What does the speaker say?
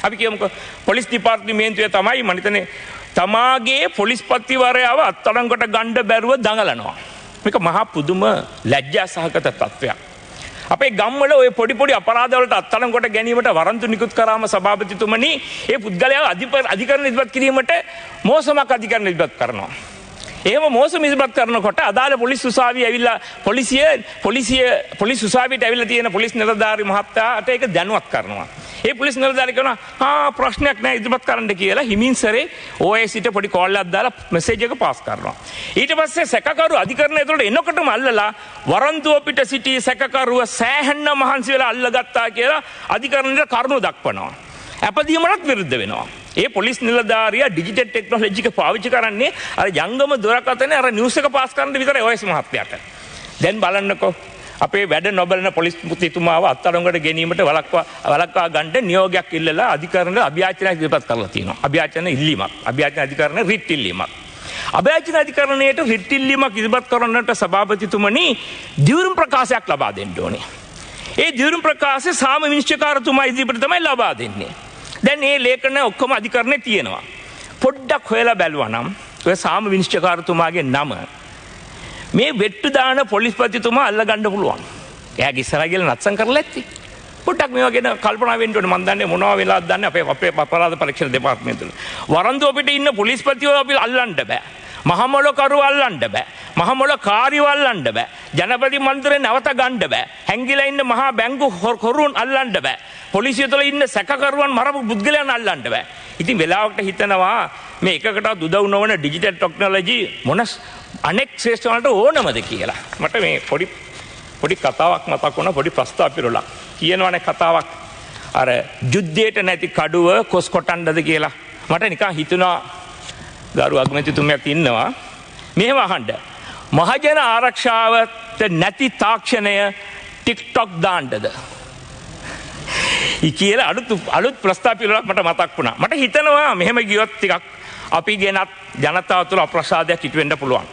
අපි කියමුකෝ පොලිස් දෙපාර්තමේන්තුවේ තමයි මම හිතන්නේ තමාගේ පොලිස්පතිවරයාව අත්අඩංගුවට ගන්න බැරුව දඟලනවා. මේක මහා පුදුම ලැජ්ජා සහගත තත්ත්වයක්. අපේ ගම්වල ඔය පොඩි පොඩි අපරාධවලට අත්අඩංගුවට ගැනීමට වරන්තු නිකුත් කරාම සභාපතිතුමනි ඒ පුද්ගලයාව අධිකරණ ඉදිරිපත් කිරීමට මෝසමක් අධිකරණ ඉදිරිපත් කරනවා. එහෙම මෝසම ඉදිරිපත් කරනකොට අදාළ පොලිස් උසාවිය ඇවිල්ලා පොලිස් උසාවියට ඇවිල්ලා තියෙන පොලිස් නිලධාරි මහත්තයාට ඒක දැනුවත් කරනවා. ඒ පොලිස් නිලධාරි කියනවා ප්‍රශ්නයක් නැහැ ඉදිරිපත් කරන්න කියලා හිමින්සරේ OICට පොඩි කෝල් එකක් දාලා මෙසේජ් එක පාස් කරනවා. ඊට පස්සේ සැකකරු අධිකරණය ඇතුළට එනකොටම අල්ලලා වරන්තුව පිට සිටි සැකකරුව සෑහෙන්න මහන්සි වෙලා අල්ලගත්තා කියලා අධිකරණයට කරුණු දක්වනවා. අපදීමකට විරුද්ධ වෙනවා. ඒ පොලිස් නිලධාරියා ඩිජිටල් ටෙක්නොලොජි එක පාවිච්චි කරන්නේ අර ජංගම දුරකථනයේ අර නිවුස් එක පාස් කරන්න විතරයි OIC මහත්තයාට. දැන් බලන්නකෝ අපේ වැඩ නොබලන පොලිස් මුතිතුමාව අත්අඩංගුවට ගැනීමට වළක්වා ගන්න නියෝගයක් ඉල්ලලා අධිකරණයට අභියාචනයක් ඉදිරිපත් කරලා තියෙනවා. අභියාචන ඉල්ලීමක්. අභියාචන අධිකරණය රිට් ඉල්ලීමක්. අභියාචන අධිකරණයට රිට් ඉල්ලීමක් ඉදිරිපත් කරන්නට සභාපතිතුමනි දිවුරුම් ප්‍රකාශයක් ලබා දෙන්න ඕනේ. ඒ දිවුරුම් ප්‍රකාශය සාම විනිශ්චයකාරතුමා ඉදිරිපිට තමයි ලබා දෙන්නේ. දැන් මේ ලේඛන ඔක්කොම අධිකරණේ තියෙනවා. පොඩ්ඩක් හොයලා බැලුවා නම් ඔය සාම විනිශ්චයකාරතුමාගේ නම මේ වෙට්ටු දාන පොලිස්පතිතුමා අල්ල ගන්න පුළුවන්. එයාගේ ඉස්සරහ ගිහලා නත්සන් කරලා ඇත්ති. පොඩ්ඩක් මේවා ගැන කල්පනා වෙන්න ඕනේ. මම දන්නේ මොනවා වෙලාද දන්නේ අපේ අපරාධ පරීක්ෂණ දෙපාර්තමේන්තුවල. වරන්දුව පිට ඉන්න පොලිස්පතිව අපි අල්ලන්න බෑ. මහමොලකරු අල්ලන්න බෑ. මහමොලකාරියව අල්ලන්න බෑ. ජනපති මන්ත්‍රේ නැවත ගන්න බෑ. හැංගිලා ඉන්න මහා බැංකු හොරුන් අල්ලන්න බෑ. පොලිසිය තුළ ඉන්න සැකකරුවන් මරපු පුද්ගලයන් අල්ලන්න බෑ. ඉතින් වෙලාවකට හිතනවා මේ එකකටවත් උදව් නොවන ඩිජිටල් ටෙක්නොලොජි මොනස් අනෙක් ශ්‍රේෂ්ඨ වලට ඕනමද කියලා. මට මේ පොඩි කතාවක් මතක් වුණා. පොඩි ප්‍රස්තාව පිරුණා. කියනවනේ කතාවක් අර යුද්ධයට නැති කඩුව කොස් කොටන්නද කියලා. මට නිකන් හිතුණා ගරු අගමැතිතුමියක් ඉන්නවා. මෙහෙම අහන්න. මහජන ආරක්ෂාවට නැති තාක්ෂණය TikTok දාන්නද? කියලා අලුත් ප්‍රස්තාව පිළිවෙලක් මට මතක් වුණා. මට හිතෙනවා මෙහෙම ගියොත් ටිකක් අපි ගෙනත් ජනතාව තුළ අප්‍රසාදයක් ඉටු වෙන්න පුළුවන්.